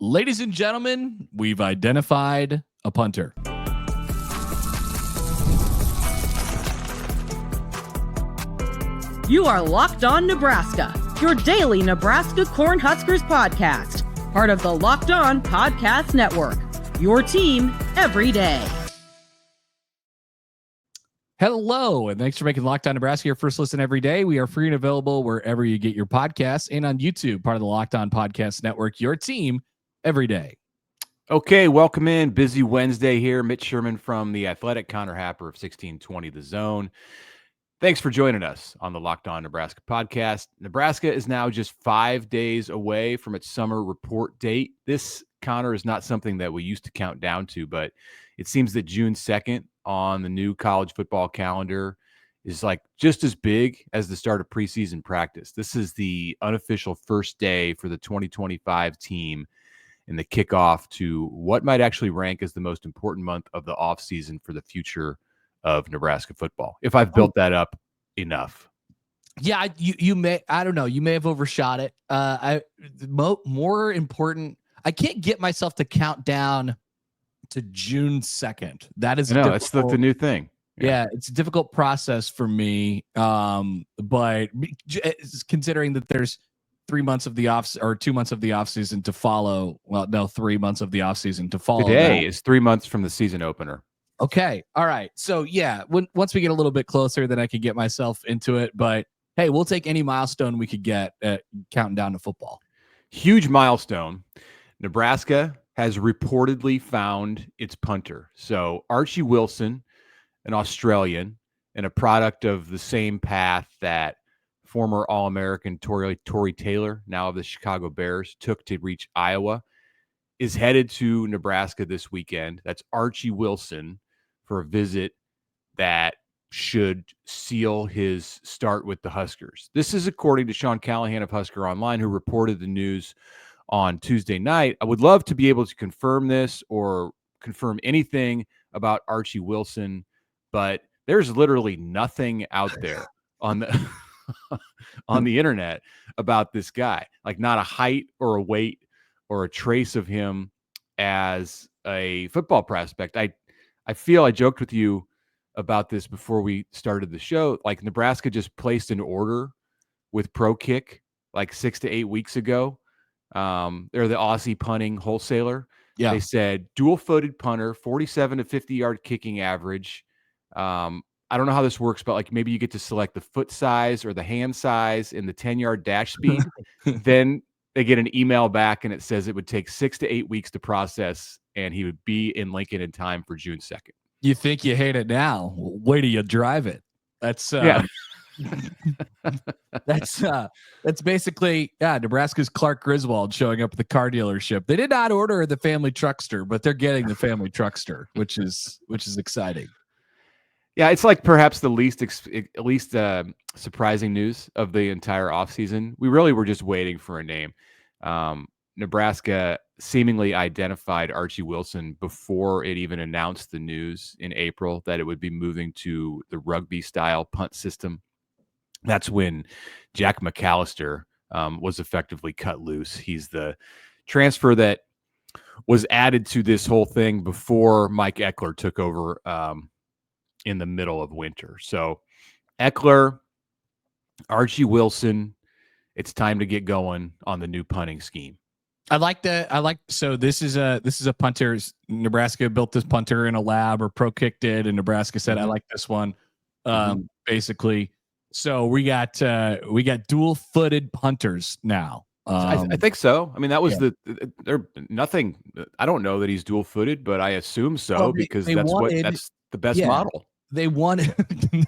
Ladies and gentlemen, we've identified a punter. You are Locked On Nebraska, your daily Nebraska Cornhuskers podcast, part of the Locked On Podcast Network, your team every day. Hello, and thanks for making Locked On Nebraska your first listen every day. We are free and available wherever you get your podcasts and on YouTube, part of the Locked On Podcast Network, your team every day. Okay, welcome in. Busy Wednesday here. Mitch Sherman from the Athletic, Counter Happer of 1620 The Zone. Thanks for joining us on the Locked On Nebraska podcast. Nebraska is now just 5 days away from its summer report date. This, Connor, is not something that we used to count down to, but it seems that June 2nd on the new college football calendar is like just as big as the start of preseason practice. This is the unofficial first day for the 2025 team and the kickoff to what might actually rank as the most important month of the offseason for the future of Nebraska football, if I've built that up enough. Yeah, you may, I don't know, you may have overshot it. More important, I can't get myself to count down to June 2nd. That is that's the new thing. Yeah, it's a difficult process for me. But considering that there's 3 months of the or 2 months of the off season to follow. Well, no, 3 months of the off season to follow. Today is 3 months from the season opener. Okay. All right. So yeah, once we get a little bit closer, then I could get myself into it. But hey, we'll take any milestone we could get counting down to football. Huge milestone. Nebraska has reportedly found its punter. So Archie Wilson, an Australian, and a product of the same path that former All-American Tory Taylor, now of the Chicago Bears, took to reach Iowa, is headed to Nebraska this weekend. That's Archie Wilson for a visit that should seal his start with the Huskers. This is according to Sean Callahan of HuskerOnline, who reported the news on Tuesday night. I would love to be able to confirm this or confirm anything about Archie Wilson, but there's literally nothing out there on the on the internet about this guy. Like not a height or a weight or a trace of him as a football prospect. I feel I joked with you about this before we started the show. Like Nebraska just placed an order with Pro Kick like 6 to 8 weeks ago. They're the Aussie punting wholesaler. Yeah. They said dual-footed punter, 47 to 50-yard kicking average. I don't know how this works, but like maybe you get to select the foot size or the hand size and the 10-yard dash speed. Then they get an email back and it says it would take 6 to 8 weeks to process and he would be in Lincoln in time for June 2nd. You think you hate it now? Wait till you drive it. That's that's basically Nebraska's Clark Griswold showing up at the car dealership. They did not order the family truckster, but they're getting the family truckster, which is exciting. Yeah, it's like perhaps the least surprising news of the entire offseason. We really were just waiting for a name. Nebraska seemingly identified Archie Wilson before it even announced the news in April that it would be moving to the rugby-style punt system. That's when Jack McAllister was effectively cut loose. He's the transfer that was added to this whole thing before Mike Eckler took over in the middle of winter. So Eckler, Archie Wilson, it's time to get going on the new punting scheme. So this is a punter. Nebraska built this punter in a lab, or Pro Kick did, and Nebraska said, I like this one. Basically. So we got dual-footed punters now. I think so. I mean, that was nothing. I don't know that he's dual-footed, but I assume so because that's the best model. They wanted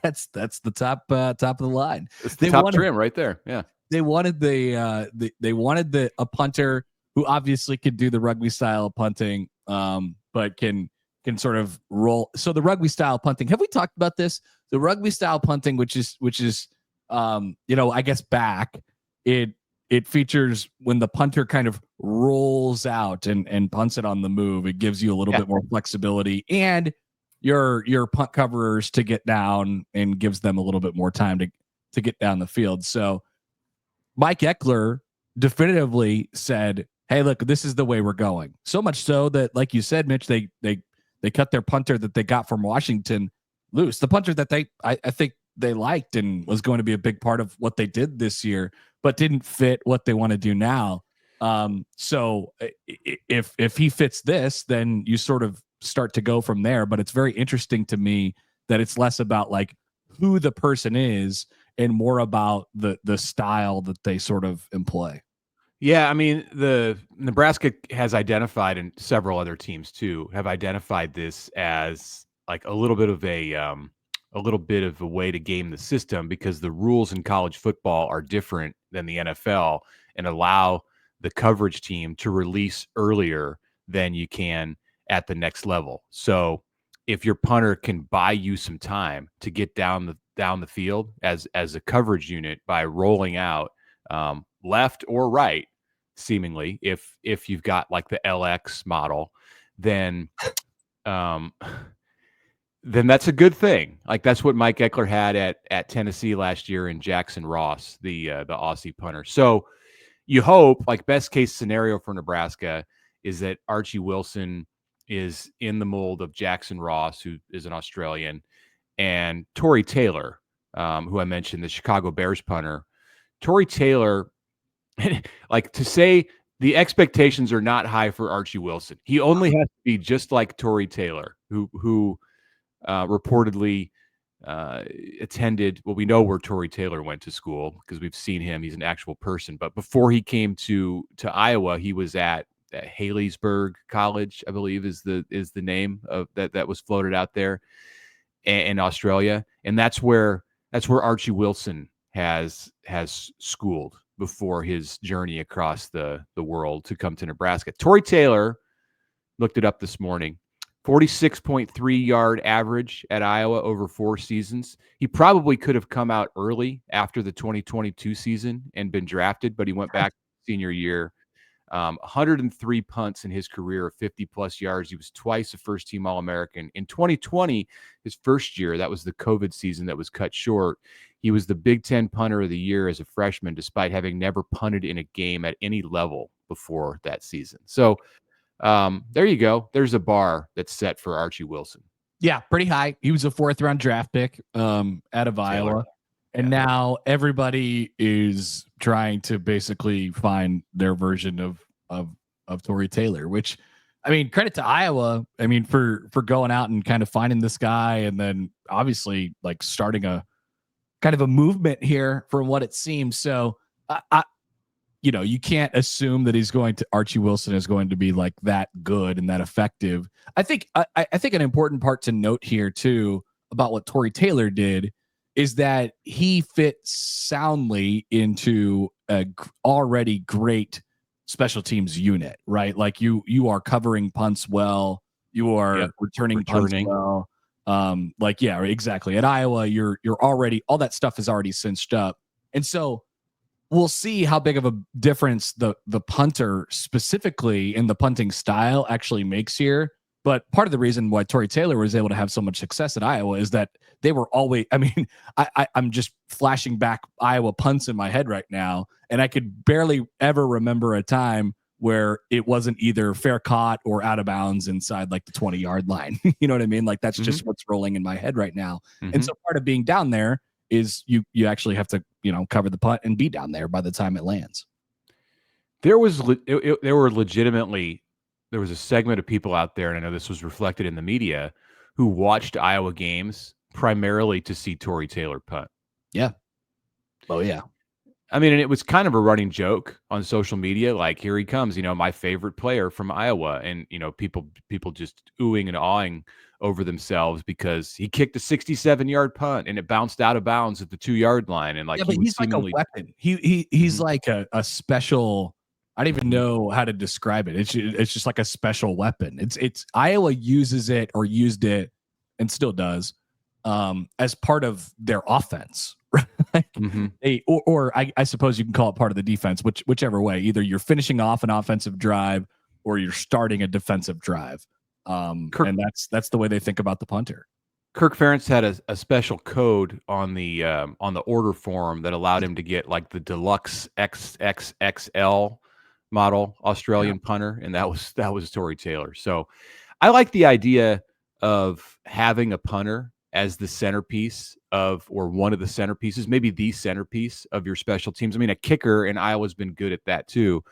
that's the top of the line. It's the top trim right there. Yeah. They wanted a punter who obviously could do the rugby style punting, but can sort of roll. So the rugby style punting. Have we talked about this? The rugby style punting, which is I guess back. It features when the punter kind of rolls out and punts it on the move. It gives you a little bit more flexibility and your punt coverers to get down and gives them a little bit more time to get down the field. So Mike Eckler definitively said, hey, look, this is the way we're going. So much so that, like you said, Mitch, they cut their punter that they got from Washington loose. The punter that I think they liked and was going to be a big part of what they did this year, but didn't fit what they want to do now. So if he fits this, then you sort of start to go from there. But it's very interesting to me that it's less about like who the person is and more about the style that they sort of employ. Yeah, I mean, the Nebraska has identified, and several other teams too have identified this as like a little bit of a way to game the system, because the rules in college football are different than the NFL and allow the coverage team to release earlier than you can at the next level. So if your punter can buy you some time to get down the field as a coverage unit by rolling out left or right, seemingly, if you've got like the LX model, then that's a good thing. Like that's what Mike Eckler had at Tennessee last year in Jackson Ross, the Aussie punter. So you hope, like, best case scenario for Nebraska is that Archie Wilson is in the mold of Jackson Ross, who is an Australian, and Tory Taylor, who I mentioned, the Chicago Bears punter. Tory Taylor, like, to say the expectations are not high for Archie Wilson. He only has to be just like Tory Taylor, who reportedly attended, well, we know where Tory Taylor went to school because we've seen him. He's an actual person. But before he came to Iowa, he was at Haley'sburg College, I believe is the name of that was floated out there in Australia. And that's where Archie Wilson has schooled before his journey across the world to come to Nebraska. Tory Taylor, looked it up this morning, 46.3 yard average at Iowa over 4 seasons. He probably could have come out early after the 2022 season and been drafted, but he went back senior year. 103 punts in his career of 50-plus yards. He was twice a first-team All-American. In 2020, his first year, that was the COVID season that was cut short, he was the Big Ten punter of the year as a freshman, despite having never punted in a game at any level before that season. So there you go. There's a bar that's set for Archie Wilson. Yeah, pretty high. He was a 4th-round draft pick out of Iowa. And now everybody is trying to basically find their version of Tory Taylor, which, I mean, credit to Iowa. I mean, for going out and kind of finding this guy, and then obviously like starting a kind of a movement here from what it seems. So you can't assume that Archie Wilson is going to be like that good and that effective. I think an important part to note here too about what Tory Taylor did is that he fits soundly into a already great special teams unit, right? Like you are covering punts well, you are returning punts well. Exactly. At Iowa, you're already, all that stuff is already cinched up. And so we'll see how big of a difference the punter specifically in the punting style actually makes here. But part of the reason why Tory Taylor was able to have so much success at Iowa is that they were always, I mean, I'm just flashing back Iowa punts in my head right now, and I could barely ever remember a time where it wasn't either fair caught or out of bounds inside like the 20-yard line. You know what I mean? Like that's just what's rolling in my head right now. And so part of being down there is you actually have to, cover the punt and be down there by the time it lands. There was a segment of people out there, and I know this was reflected in the media, who watched Iowa games primarily to see Tory Taylor punt. Yeah. Oh, yeah. I mean, and it was kind of a running joke on social media, like, here he comes, my favorite player from Iowa. And, people just oohing and awing over themselves because he kicked a 67-yard punt and it bounced out of bounds at the 2-yard line. And like, he's like a weapon. He's like a special, I don't even know how to describe it. It's just like a special weapon. It's Iowa uses it or used it and still does as part of their offense. Right? I suppose you can call it part of the defense, whichever way. Either you're finishing off an offensive drive or you're starting a defensive drive. And that's the way they think about the punter. Kirk Ferentz had a special code on the order form that allowed him to get like the deluxe XXXL model Australian punter, and that was Tory Taylor. So I like the idea of having a punter as the centerpiece of, or one of the centerpieces, maybe the centerpiece of your special teams. I mean, a kicker, and Iowa's been good at that too.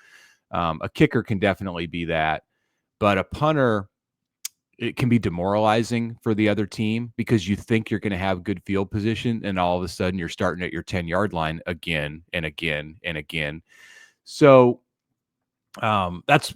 A kicker can definitely be that, but a punter, it can be demoralizing for the other team because you think you're going to have good field position, and all of a sudden you're starting at your 10-yard line again and again and again. So that's,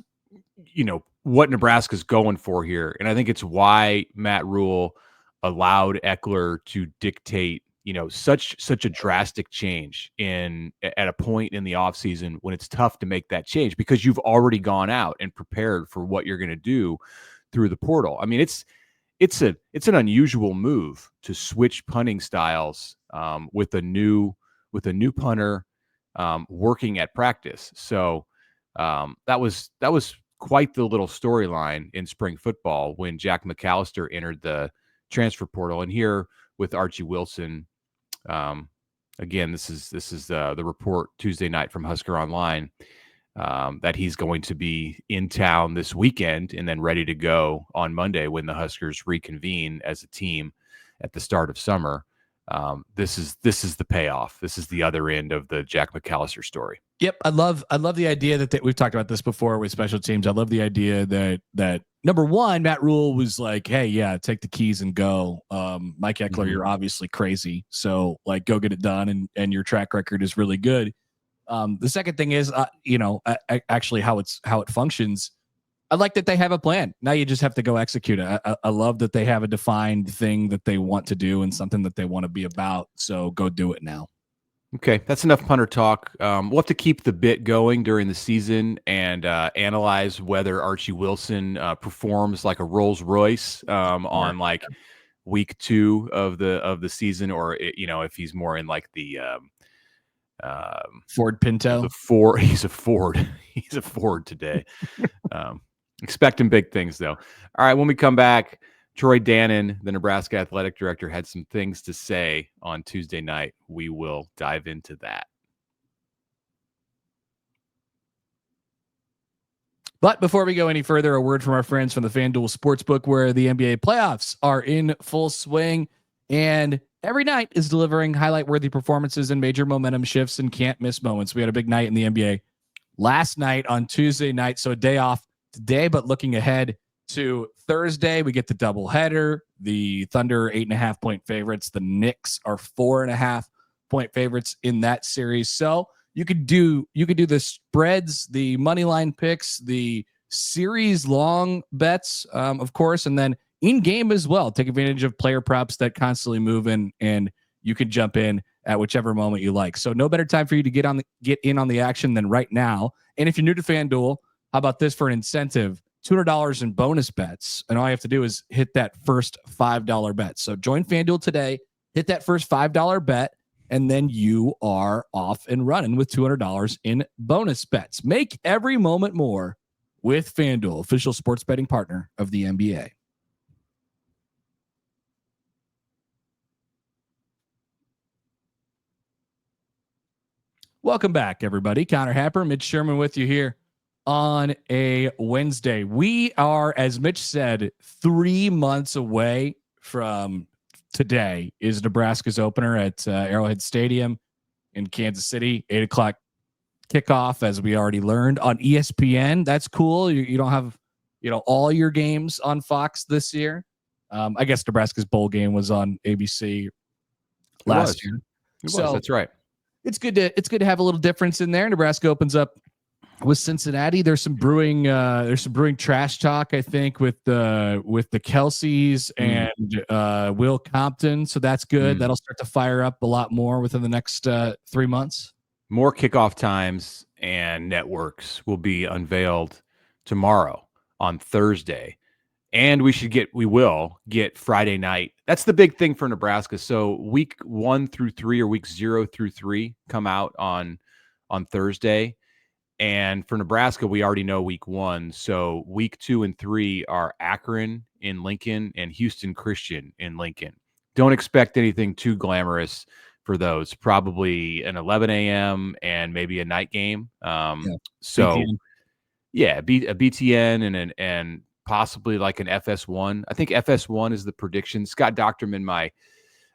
what Nebraska's going for here. And I think it's why Matt Rule allowed Eckler to dictate, such a drastic change at a point in the offseason when it's tough to make that change because you've already gone out and prepared for what you're going to do through the portal. I mean, it's an unusual move to switch punting styles with a new punter working at practice. So that was quite the little storyline in spring football when Jack McAllister entered the transfer portal. And here with Archie Wilson, again, this is the report Tuesday night from HuskerOnline, that he's going to be in town this weekend and then ready to go on Monday when the Huskers reconvene as a team at the start of summer. This is the payoff. This is the other end of the Jack McAllister story. Yep. I love the idea that we've talked about this before with special teams. I love the idea that number one, Matt Rule was like, hey, yeah, take the keys and go. Mike Eckler, you're obviously crazy. So like, go get it done. And your track record is really good. The second thing is, actually how it functions. I like that they have a plan. Now you just have to go execute it. I love that they have a defined thing that they want to do and something that they want to be about. So go do it now. Okay, that's enough punter talk. We'll have to keep the bit going during the season and analyze whether Archie Wilson performs like a Rolls Royce on like week 2 of the season, or if he's more in like the Ford Pinto. He's a Ford. He's a Ford today. Expecting big things though. All right, when we come back, Troy Dannen, the Nebraska athletic director, had some things to say on Tuesday night. We will dive into that. But before we go any further, a word from our friends from the FanDuel Sportsbook, where the NBA playoffs are in full swing, and every night is delivering highlight-worthy performances and major momentum shifts and can't-miss moments. We had a big night in the NBA last night on Tuesday night, so a day off today, but looking ahead to Thursday, we get the doubleheader. The Thunder 8.5-point favorites. The Knicks are 4.5-point favorites in that series. So you could do the spreads, the money line picks, the series long bets, of course, and then in game as well. Take advantage of player props that constantly move in, and you can jump in at whichever moment you like. So no better time for you to get in on the action than right now. And if you're new to FanDuel, how about this for an incentive? $200 in bonus bets, and all you have to do is hit that first $5 bet. So join FanDuel today, hit that first $5 bet, and then you are off and running with $200 in bonus bets. Make every moment more with FanDuel, official sports betting partner of the NBA. Welcome back, everybody. Connor Happer, Mitch Sherman with you here on a Wednesday. We are, as Mitch said, 3 months away from today is Nebraska's opener at Arrowhead Stadium in Kansas City, 8:00 kickoff, as we already learned on ESPN. That's cool. You don't have, all your games on Fox this year. I guess Nebraska's bowl game was on ABC last year. So that's right. It's good to have a little difference in there. Nebraska opens up with Cincinnati. There's some brewing trash talk, I think, with the Kelseys and Will Compton. So that's good. That'll start to fire up a lot more within the next 3 months. More kickoff times and networks will be unveiled tomorrow on Thursday. And we will get Friday night. That's the big thing for Nebraska. So week 1 through 3, or week 0 through 3 come out on Thursday. And for Nebraska, we already know week 1. So week 2 and 3 are Akron in Lincoln and Houston Christian in Lincoln. Don't expect anything too glamorous for those. Probably an 11 a.m. and maybe a night game. So Yeah, a BTN and possibly like an FS1. I think FS1 is the prediction. Scott Docterman, my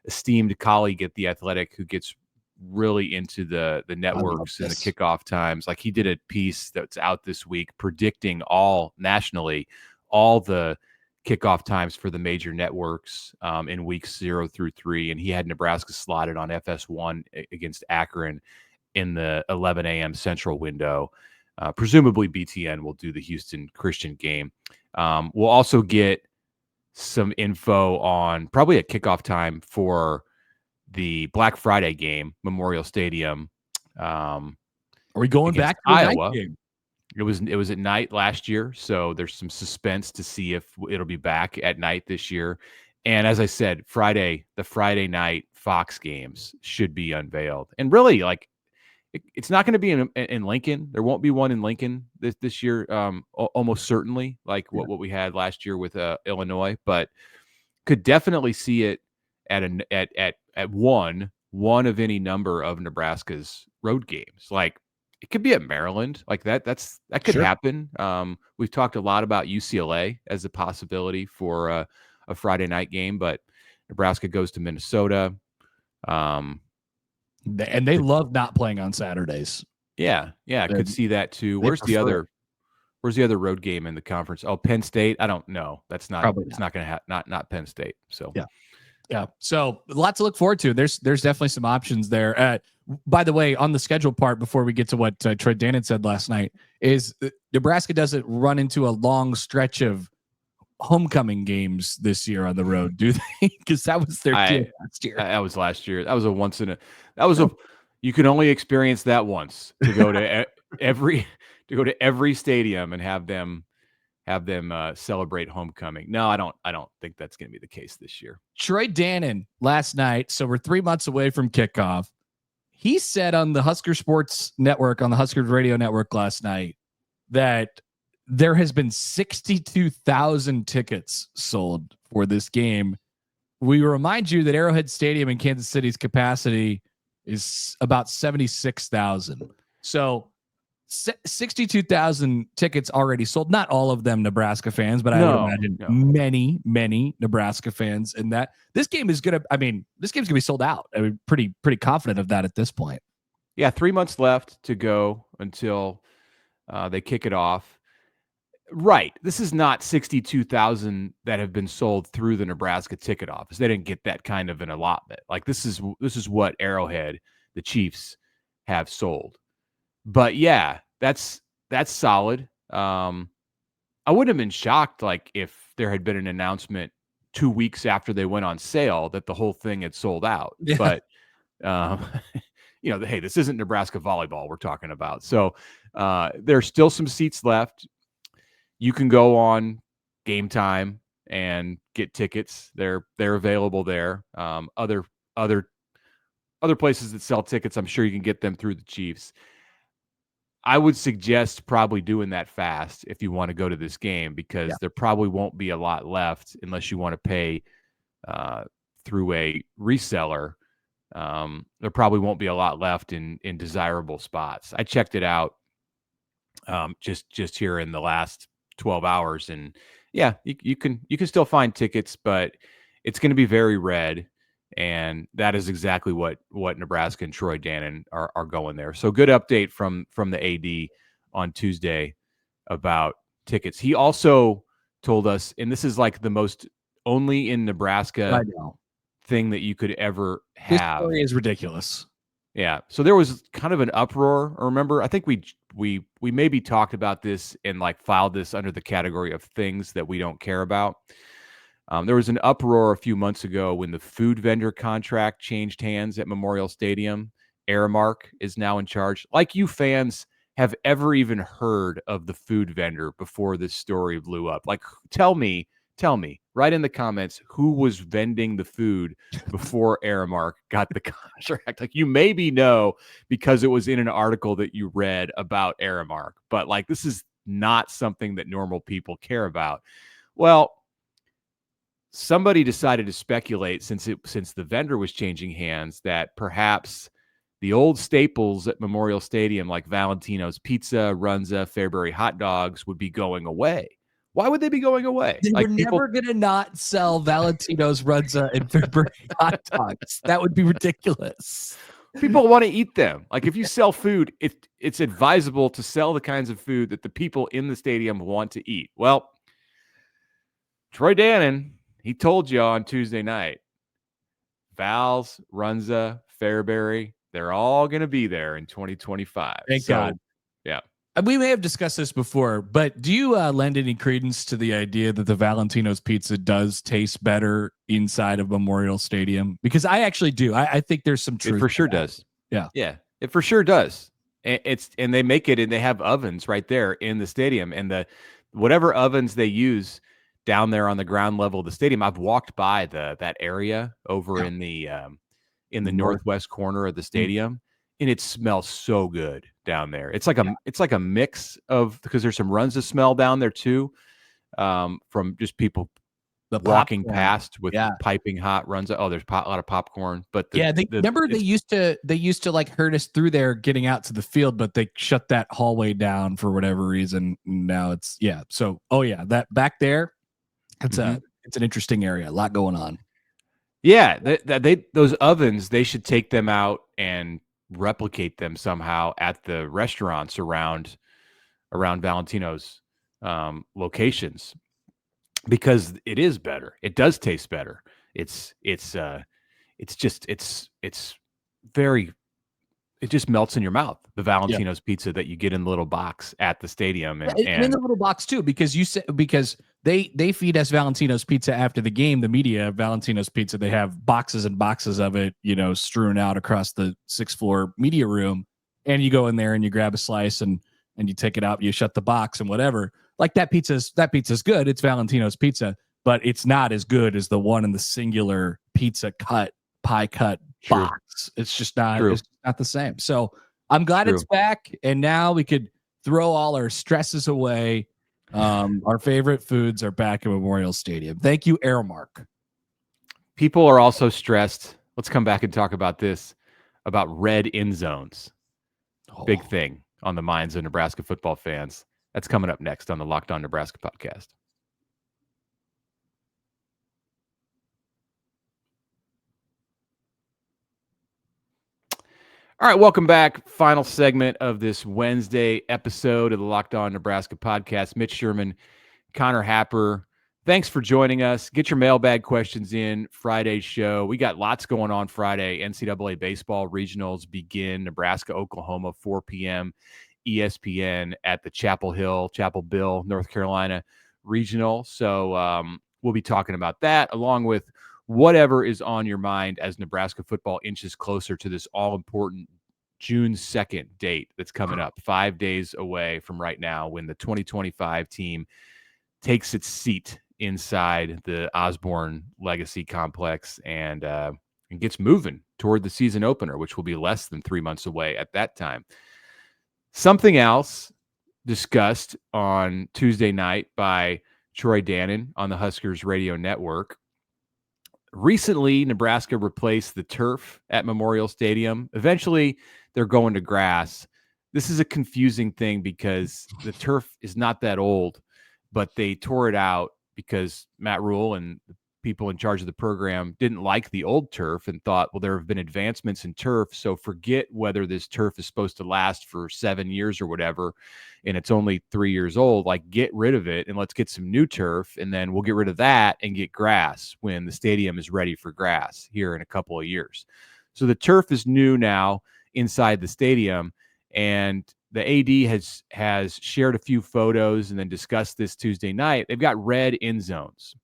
esteemed colleague at The Athletic, who gets really into the networks and the kickoff times. Like, he did a piece that's out this week predicting nationally all the kickoff times for the major networks in weeks 0 through 3. And he had Nebraska slotted on FS1 against Akron in the 11 a.m. Central window. Presumably BTN will do the Houston Christian game. We'll also get some info on probably a kickoff time for the Black Friday game, Memorial Stadium. Are we going back to Iowa? It was at night last year, so there's some suspense to see if it'll be back at night this year. And as I said, the Friday night Fox games should be unveiled. And really, like, it's not going to be in Lincoln. There won't be one in Lincoln this year, almost certainly, like what we had last year with Illinois. But could definitely see it at one of any number of Nebraska's road games. Like, it could be at Maryland. Like that could happen. We've talked a lot about UCLA as a possibility for a Friday night game, but Nebraska goes to Minnesota. And they love not playing on Saturdays. Yeah, could see that too. Where's the other road game in the conference? Oh, Penn State. I don't know. That's not. Probably it's not going to happen. Not Penn State. So yeah. So a lot to look forward to. There's definitely some options there. By the way, on the schedule part, before we get to what Troy Dannen said last night, is Nebraska doesn't run into a long stretch of homecoming games this year on the road, do they? Because that was their deal last year. That was last year. That was a once in a. That was a. You can only experience that once to go to every stadium and have them celebrate homecoming. No, I don't think that's going to be the case this year. Troy Dannen last night. So we're 3 months away from kickoff. He said on the Husker Sports Network, on the Huskers Radio Network last night, that there has been 62,000 tickets sold for this game. We remind you that Arrowhead Stadium in Kansas City's capacity is about 76,000. So 62,000 tickets already sold. Not all of them Nebraska fans, but I would imagine many Nebraska fans. And that this game is going to be sold out. I mean, pretty confident of that at this point. Yeah. 3 months left to go until they kick it off. Right. This is not 62,000 that have been sold through the Nebraska ticket office. They didn't get that kind of an allotment. Like, this is what Arrowhead, the Chiefs, have sold. But yeah, that's solid. I wouldn't have been shocked, like, if there had been an announcement 2 weeks after they went on sale that the whole thing had sold out. Yeah. But hey, this isn't Nebraska volleyball we're talking about. So there's still some seats left. You can go on Game Time and get tickets. They're available there. Other places that sell tickets, I'm sure you can get them through the Chiefs. I would suggest probably doing that fast if you want to go to this game, because there probably won't be a lot left unless you want to pay through a reseller. There probably won't be a lot left in desirable spots. I checked it out just here in the last 12 hours, and yeah, you can still find tickets, but it's going to be very red, and that is exactly what Nebraska and Troy Dannen are going there. So good update from the AD on Tuesday about tickets. He also told us, and this is like the most only in Nebraska thing that you could ever have. This story is ridiculous. Yeah. So there was kind of an uproar. Remember, I think we maybe talked about this and like filed this under the category of things that we don't care about. There was an uproar a few months ago when the food vendor contract changed hands at Memorial Stadium. Aramark is now in charge. Like, you fans have ever even heard of the food vendor before this story blew up? Like, tell me, right in the comments, who was vending the food before Aramark got the contract? Like, you maybe know because it was in an article that you read about Aramark, but like, this is not something that normal people care about. Well, somebody decided to speculate, since the vendor was changing hands, that perhaps the old staples at Memorial Stadium, like Valentino's Pizza, Runza, Fairbury hot dogs, would be going away. Why would they be going away? They Like were never going to not sell Valentino's, Runza, and Fairbury hot dogs. That would be ridiculous. People want to eat them. Like if you sell food, it's advisable to sell the kinds of food that the people in the stadium want to eat. Well, Troy Dannen, he told you on Tuesday night, Val's, Runza, Fairbury, they're all going to be there in 2025. Thank God. Yeah. We may have discussed this before, but do you lend any credence to the idea that the Valentino's pizza does taste better inside of Memorial Stadium? Because I actually do. I think there's some truth. It for sure does. Yeah. Yeah. It for sure does. And they make it, and they have ovens right there in the stadium, and whatever ovens they use down there on the ground level of the stadium. I've walked by that area over in the northwest corner of the stadium, and it smells so good down there. It's like a mix of, because there's some Runza smell down there too, from just people walking past with piping hot Runza. Oh, there's a lot of popcorn, but they used to like herd us through there getting out to the field, but they shut that hallway down for whatever reason. Now it's So that back there, it's an interesting area. A lot going on. Yeah, those ovens, they should take them out and replicate them somehow at the restaurants around Valentino's locations, because it is better. It does taste better. It just melts in your mouth, the Valentino's pizza that you get in the little box at the stadium, and in the little box too, because they feed us Valentino's pizza after the game. The media, Valentino's pizza, they have boxes and boxes of it, strewn out across the 6th floor media room, and you go in there and you grab a slice and you take it out, you shut the box and whatever. Like that pizza's good. It's Valentino's pizza, but it's not as good as the one in the singular pie cut box. It's just not. It's not the same. So I'm glad it's back, and now we could throw all our stresses away. Our favorite foods are back at Memorial Stadium. Thank you, Airmark. People are also stressed. Let's come back and talk about this, about red end zones. Big thing on the minds of Nebraska football fans. That's coming up next on the Locked On Nebraska podcast. All right, welcome back. Final segment of this Wednesday episode of the Locked On Nebraska podcast. Mitch Sherman, Connor Happer, thanks for joining us. Get your mailbag questions in Friday's show. We got lots going on Friday. NCAA baseball regionals begin. Nebraska, Oklahoma, 4 p.m. ESPN at the Chapel Bill, North Carolina regional. So we'll be talking about that, along with whatever is on your mind as Nebraska football inches closer to this all-important June 2nd date that's coming up, 5 days away from right now, when the 2025 team takes its seat inside the Osborne Legacy Complex and gets moving toward the season opener, which will be less than 3 months away at that time. Something else discussed on Tuesday night by Troy Dannen on the Huskers Radio Network. Recently, Nebraska replaced the turf at Memorial Stadium. Eventually, they're going to grass. This is a confusing thing because the turf is not that old, but they tore it out because Matt Rule and the people in charge of the program didn't like the old turf and thought, well, there have been advancements in turf, so forget whether this turf is supposed to last for 7 years or whatever, and it's only 3 years old. Like, get rid of it and let's get some new turf, and then we'll get rid of that and get grass when the stadium is ready for grass here in a couple of years. So the turf is new now inside the stadium, and the AD has shared a few photos and then discussed this Tuesday night. They've got red end zones.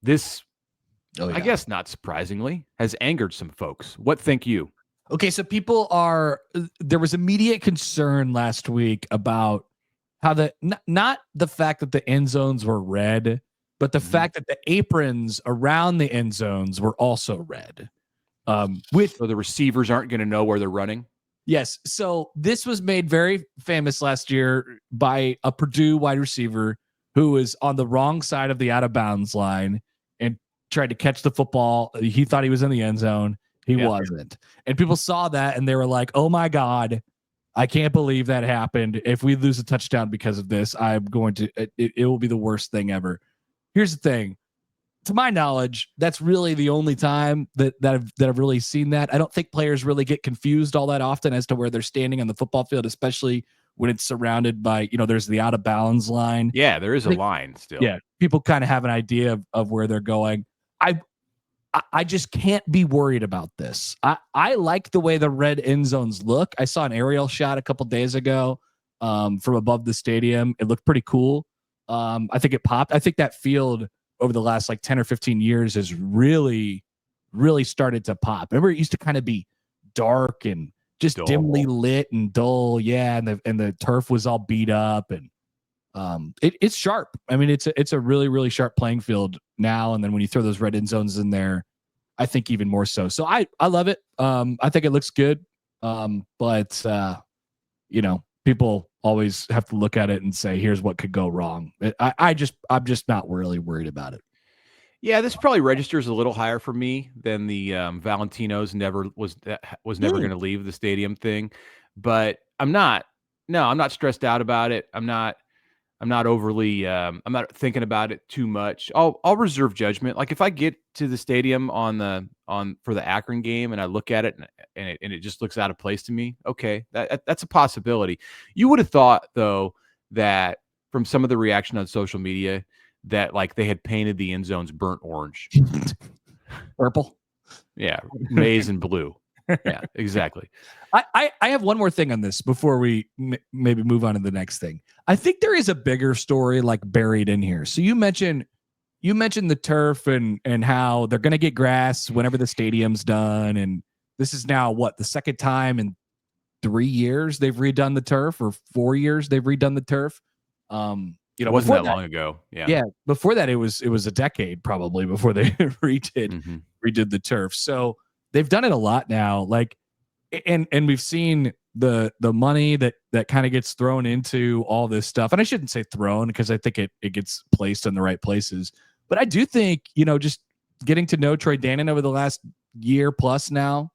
This, I guess not surprisingly, has angered some folks. What think you? Okay, so there was immediate concern last week about how not the fact that the end zones were red, but the fact that the aprons around the end zones were also red. So the receivers aren't going to know where they're running? Yes. So this was made very famous last year by a Purdue wide receiver who was on the wrong side of the out of bounds line and tried to catch the football. He thought he was in the end zone, He wasn't. And people saw that and they were like, oh my God, I can't believe that happened. If we lose a touchdown because of this, I'm going to, it will be the worst thing ever. Here's the thing. To my knowledge, that's really the only time that I've really seen that. I don't think players really get confused all that often as to where they're standing on the football field, especially when it's surrounded by, there's the out of bounds line. Yeah, there is a line still. Yeah, people kind of have an idea of where they're going. I just can't be worried about this. I like the way the red end zones look. I saw an aerial shot a couple days ago from above the stadium. It looked pretty cool. I think it popped. I think that field over the last 10 or 15 years has really, really started to pop. Remember, it used to kind of be dark and just dull. Dimly lit and dull. Yeah. And the turf was all beat up and it's sharp. I mean, it's a really, really sharp playing field now. And then when you throw those red end zones in there, I think even more so. So I love it. I think it looks good. But people always have to look at it and say, here's what could go wrong. I'm just not really worried about it. Yeah, this probably registers a little higher for me than the Valentino's never going to leave the stadium thing. But I'm not stressed out about it. I'm not overly, I'm not thinking about it too much. I'll reserve judgment. Like if I get to the stadium for the Akron game and I look at it and it just looks out of place to me. Okay. That's a possibility. You would have thought though, that from some of the reaction on social media that they had painted the end zones burnt orange, purple. Yeah. Maize and blue. Yeah, exactly. I have one more thing on this before we maybe move on to the next thing. I think there is a bigger story buried in here. So you mentioned the turf and how they're going to get grass whenever the stadium's done. And this is now the second time in 3 years they've redone the turf, or 4 years they've redone the turf. It wasn't that long ago. Yeah. Yeah. Before that, it was a decade probably before they redid the turf. So they've done it a lot now. And we've seen the money that kind of gets thrown into all this stuff. And I shouldn't say thrown because I think it gets placed in the right places. But I do think, just getting to know Troy Dannen over the last year plus now,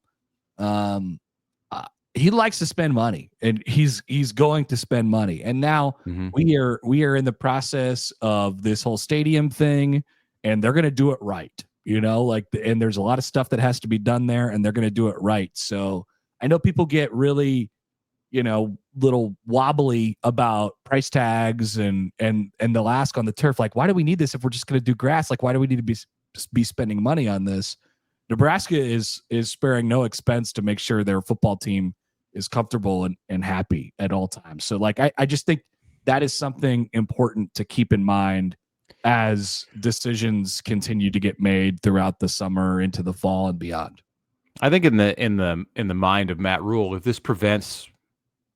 he likes to spend money and he's going to spend money. And now we are in the process of this whole stadium thing, and they're going to do it right. And there's a lot of stuff that has to be done there, and they're going to do it right. So I know people get really, little wobbly about price tags and they'll ask on the turf, why do we need this if we're just going to do grass? Why do we need to be spending money on this? Nebraska is sparing no expense to make sure their football team is comfortable and happy at all times. So I just think that is something important to keep in mind as decisions continue to get made throughout the summer into the fall and beyond. I think in the mind of Matt Rule, if this prevents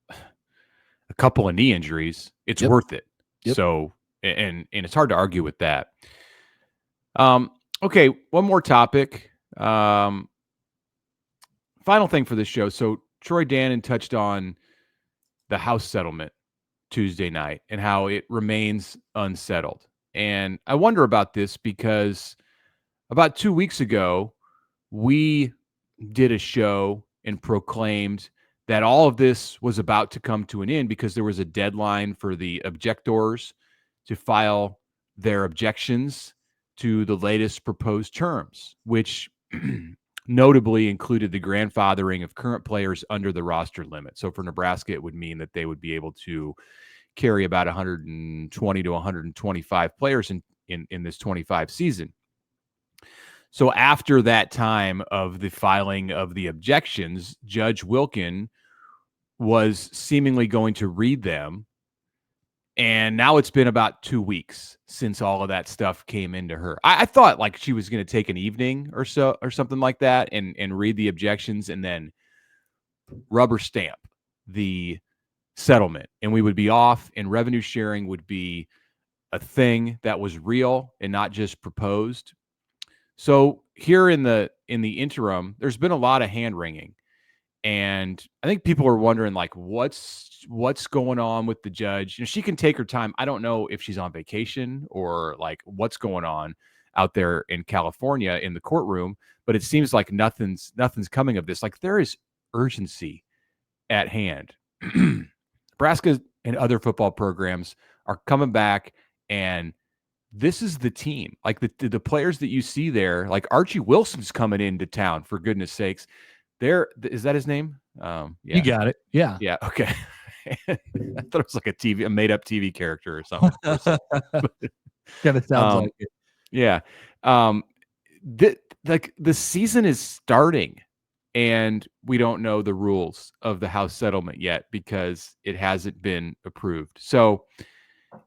a couple of knee injuries, it's worth it. Yep. So, and it's hard to argue with that. Okay. One more topic. Final thing for this show. So Troy Dannen touched on the house settlement Tuesday night and how it remains unsettled. And I wonder about this because about 2 weeks ago, we did a show and proclaimed that all of this was about to come to an end because there was a deadline for the objectors to file their objections to the latest proposed terms, which notably included the grandfathering of current players under the roster limit. So for Nebraska, it would mean that they would be able to carry about 120 to 125 players in this 25 season. So after that time of the filing of the objections, Judge Wilkin was seemingly going to read them. And now it's been about 2 weeks since all of that stuff came into her. I thought she was going to take an evening or so or something like that and read the objections and then rubber stamp the settlement. And we would be off, and revenue sharing would be a thing that was real and not just proposed. So here in the interim, there's been a lot of hand wringing, and I think people are wondering what's going on with the judge. She can take her time. I don't know if she's on vacation or what's going on. out there in California in the courtroom, but it seems like nothing's coming of this. Like, there is urgency at hand. Nebraska and other football programs are coming back, and this is the team. Like, the players that you see there, like Archie Wilson's coming into town, for goodness sakes. Is that his name? Yeah. You got it. Yeah. Yeah. Okay. I thought it was like a made-up TV character or something. Kind of sounds like it. Yeah. The season is starting, and we don't know the rules of the House settlement yet because it hasn't been approved. So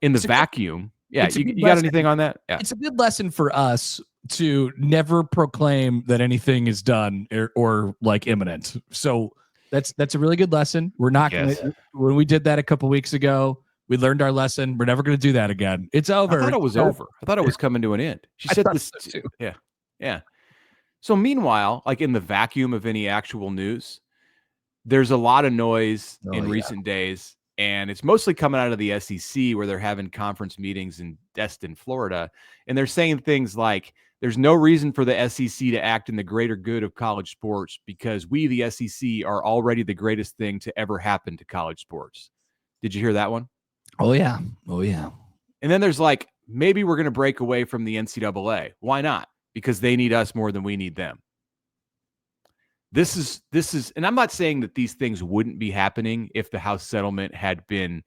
in the vacuum, you got anything on that? Yeah. It's a good lesson for us to never proclaim that anything is done or like imminent. So that's a really good lesson. We're not going to, when we did that a couple weeks ago, we learned our lesson. We're never going to do that again. It's over. I thought it was over. I thought it was coming to an end. She said this too. Yeah. Yeah. So meanwhile, like in the vacuum of any actual news, there's a lot of noise in recent days, and it's mostly coming out of the SEC, where they're having conference meetings in Destin, Florida. And they're saying things like, there's no reason for the SEC to act in the greater good of college sports because we, the SEC, are already the greatest thing to ever happen to college sports. Did you hear that one? Oh, yeah. Oh, yeah. And then there's like, maybe we're going to break away from the NCAA. Why not? Because they need us more than we need them. This is, and I'm not saying that these things wouldn't be happening if the House settlement had been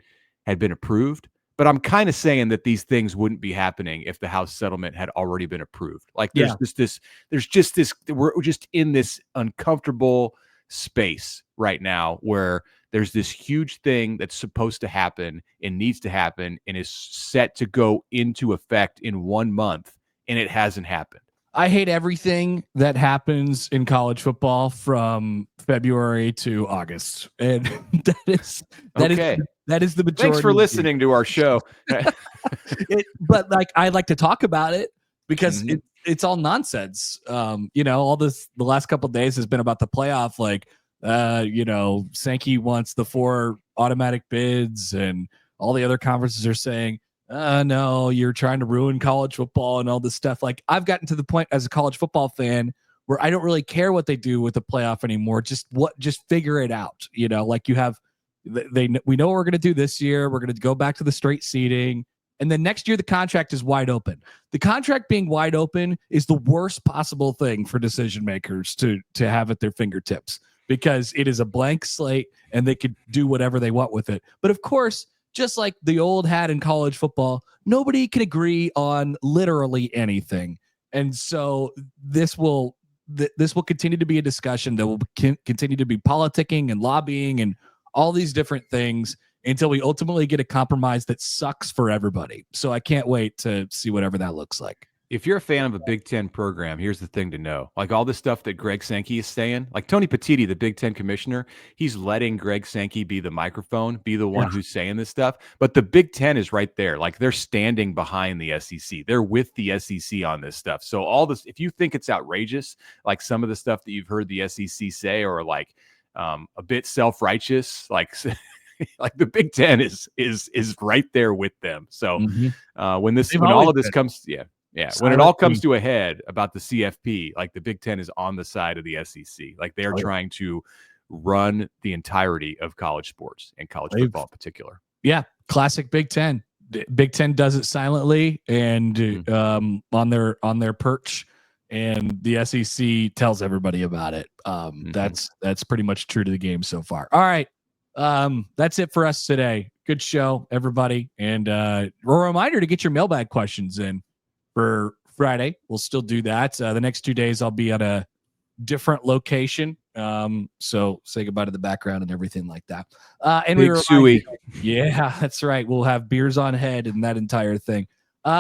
approved, but I'm kind of saying that these things wouldn't be happening if the House settlement had already been approved. Like there's just this, we're just in this uncomfortable space right now where there's this huge thing that's supposed to happen and needs to happen and is set to go into effect in 1 month, and it hasn't happened. I hate everything that happens in college football from February to August, and that is the majority. Thanks for listening to our show. But like, I like to talk about it because it's all nonsense. All this, the last couple of days has been about the playoff. Like, Sankey wants the 4 automatic bids, and all the other conferences are saying, no, you're trying to ruin college football and all this stuff. Like, I've gotten to the point as a college football fan where I don't really care what they do with the playoff anymore. Just figure it out. Like you have, we know what we're going to do this year. We're going to go back to the straight seeding. And then next year, the contract is wide open. The contract being wide open is the worst possible thing for decision makers to have at their fingertips, because it is a blank slate and they could do whatever they want with it. But of course, just like the old hat in college football, nobody can agree on literally anything. And so this will continue to be a discussion that will continue to be politicking and lobbying and all these different things until we ultimately get a compromise that sucks for everybody. So I can't wait to see whatever that looks like. If you're a fan of a Big Ten program, here's the thing to know. Like all this stuff that Greg Sankey is saying, like Tony Petitti, the Big Ten commissioner, he's letting Greg Sankey be the microphone, be the one who's saying this stuff. But the Big Ten is right there. Like they're standing behind the SEC. They're with the SEC on this stuff. So all this, if you think it's outrageous, like some of the stuff that you've heard the SEC say, or like a bit self-righteous, like like the Big Ten is right there with them. So when all of this comes, when it all comes to a head about the CFP, like the Big Ten is on the side of the SEC. Like they are trying to run the entirety of college sports and college football in particular. Yeah, classic Big Ten. Big Ten does it silently and on their perch, and the SEC tells everybody about it. That's pretty much true to the game so far. All right. That's it for us today. Good show, everybody. And a reminder to get your mailbag questions in for Friday. We'll still do that. The next 2 days I'll be at a different location. So say goodbye to the background and everything like that. And Big Suey. Yeah, that's right. We'll have beers on head and that entire thing.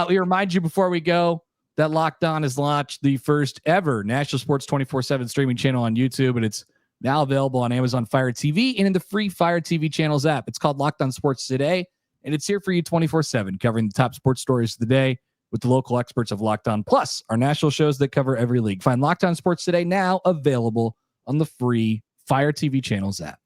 We remind you before we go that Locked On has launched the first ever National Sports 24/7 streaming channel on YouTube, and it's now available on Amazon Fire TV and in the free Fire TV channels app. It's called Locked On Sports Today, and it's here for you 24/7, covering the top sports stories of the day with the local experts of Locked On, plus our national shows that cover every league. Find Locked On Sports Today now available on the free Fire TV channels app.